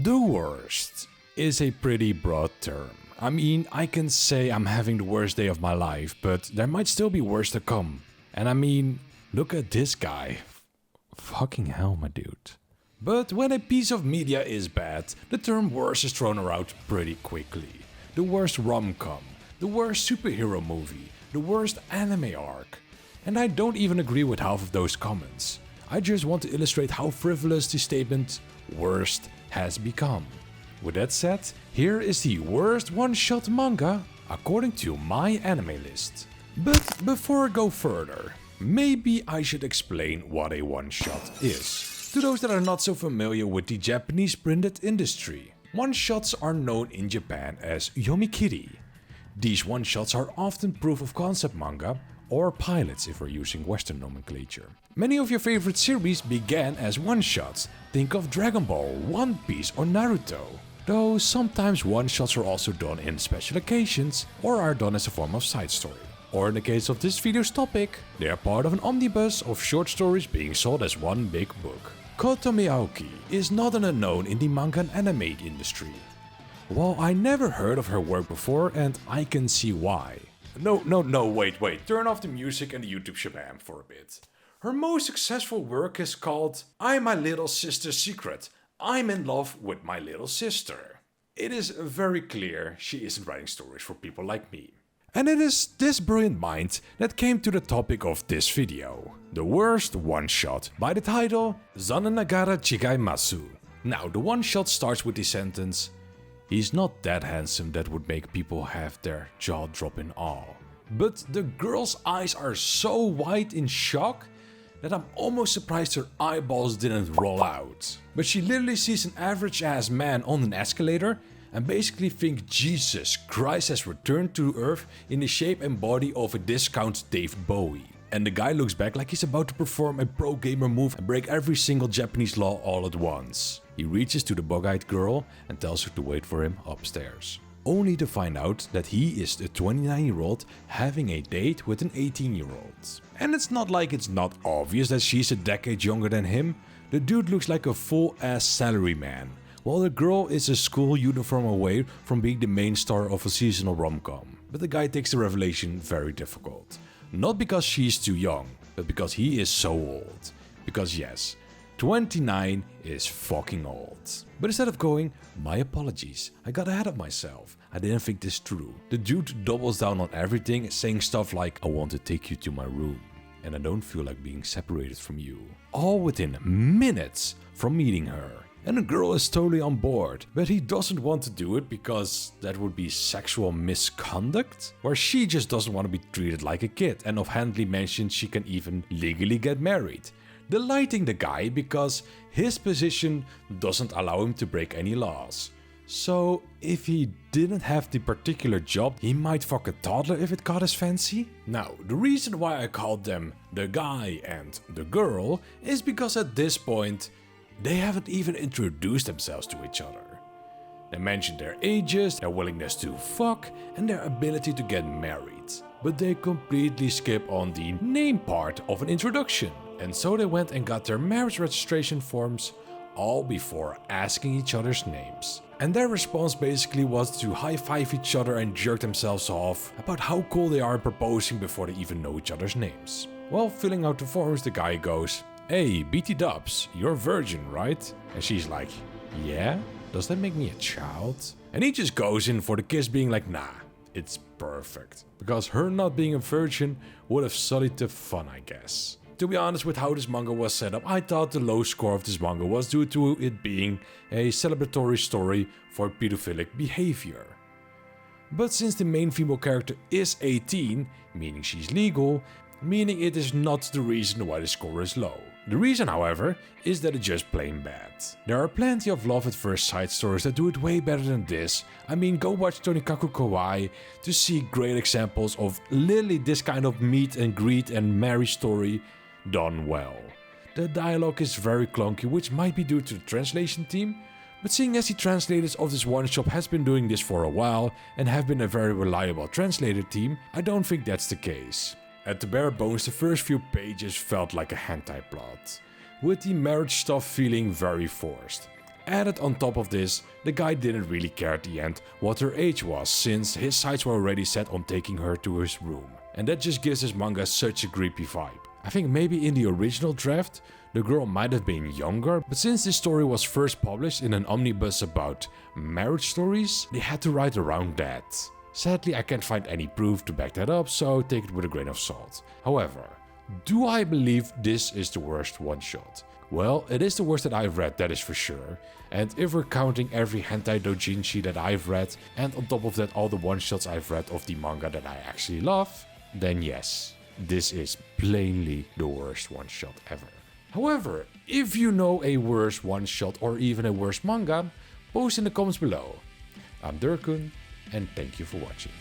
The worst is a pretty broad term. I mean, I can say I'm having the worst day of my life, but there might still be worse to come. And I mean, look at this guy. Fucking hell, my dude. But when a piece of media is bad, the term worst is thrown around pretty quickly. The worst rom-com, the worst superhero movie, the worst anime arc. And I don't even agree with half of those comments. I just want to illustrate how frivolous the statement worst has become. With that said, here is the worst one-shot manga according to my anime list. But before I go further, maybe I should explain what a one-shot is. To those that are not so familiar with the Japanese printed industry, one-shots are known in Japan as yomikiri. These one-shots are often proof of concept manga, or pilots if we're using Western nomenclature. Many of your favorite series began as one-shots. Think of Dragon Ball, One Piece or Naruto. Though sometimes one-shots are also done in special occasions or are done as a form of side story. Or in the case of this video's topic, they are part of an omnibus of short stories being sold as one big book. Kotomi Aoki is not an unknown in the manga and anime industry. Well, I never heard of her work before and I can see why. No, wait, turn off the music and the YouTube shabam for a bit. Her most successful work is called I'm My Little Sister's Secret. I'm in love with my little sister. It is very clear she isn't writing stories for people like me. And it is this brilliant mind that came to the topic of this video. The worst one-shot by the title Zannen Nagara Chigaimasu. Now the one-shot starts with the sentence, "He's not that handsome that would make people have their jaw drop in awe." But the girl's eyes are so wide in shock that I'm almost surprised her eyeballs didn't roll out. But she literally sees an average ass man on an escalator and basically thinks Jesus Christ has returned to Earth in the shape and body of a discount Dave Bowie. And the guy looks back like he's about to perform a pro gamer move and break every single Japanese law all at once. He reaches to the bug-eyed girl and tells her to wait for him upstairs. Only to find out that he is a 29-year-old having a date with an 18-year-old. And it's not like it's not obvious that she's a decade younger than him. The dude looks like a full-ass salaryman, while the girl is a school uniform away from being the main star of a seasonal rom-com. But the guy takes the revelation very difficult. Not because she's too young, but because he is so old. Because yes, 29 is fucking old. But instead of going, my apologies, I got ahead of myself, I didn't think this through, the dude doubles down on everything, saying stuff like, I want to take you to my room, and I don't feel like being separated from you. All within minutes from meeting her. And the girl is totally on board, but he doesn't want to do it because that would be sexual misconduct, where she just doesn't want to be treated like a kid and offhandedly mentions she can even legally get married, delighting the guy because his position doesn't allow him to break any laws. So if he didn't have the particular job, he might fuck a toddler if it caught his fancy? Now, the reason why I called them the guy and the girl is because at this point, they haven't even introduced themselves to each other. They mention their ages, their willingness to fuck, and their ability to get married. But they completely skip on the name part of an introduction. And so they went and got their marriage registration forms all before asking each other's names. And their response basically was to high-five each other and jerk themselves off about how cool they are proposing before they even know each other's names. While filling out the forms, the guy goes, "Hey, BT Dubs, you're a virgin, right?" And she's like, "Yeah? Does that make me a child?" And he just goes in for the kiss, being like, nah, it's perfect. Because her not being a virgin would have sullied the fun, I guess. To be honest with how this manga was set up, I thought the low score of this manga was due to it being a celebratory story for pedophilic behavior. But since the main female character is 18, meaning she's legal, meaning it is not the reason why the score is low. The reason, however, is that it's just plain bad. There are plenty of love at first sight stories that do it way better than this. I mean, go watch Tonikaku Kawaii to see great examples of literally this kind of meet and greet and marriage story done well. The dialogue is very clunky, which might be due to the translation team, but seeing as the translators of this one-shot has been doing this for a while and have been a very reliable translator team, I don't think that's the case. At the bare bones, the first few pages felt like a hentai plot, with the marriage stuff feeling very forced. Added on top of this, the guy didn't really care at the end what her age was, since his sights were already set on taking her to his room. And that just gives this manga such a creepy vibe. I think maybe in the original draft, the girl might have been younger, but since this story was first published in an omnibus about marriage stories, they had to write around that. Sadly, I can't find any proof to back that up, so take it with a grain of salt. However, do I believe this is the worst one-shot? Well, it is the worst that I've read, that is for sure. And if we're counting every hentai doujinshi that I've read, and on top of that all the one-shots I've read of the manga that I actually love, then yes, this is plainly the worst one-shot ever. However, if you know a worse one-shot or even a worse manga, post in the comments below. I'm Durkun, and thank you for watching.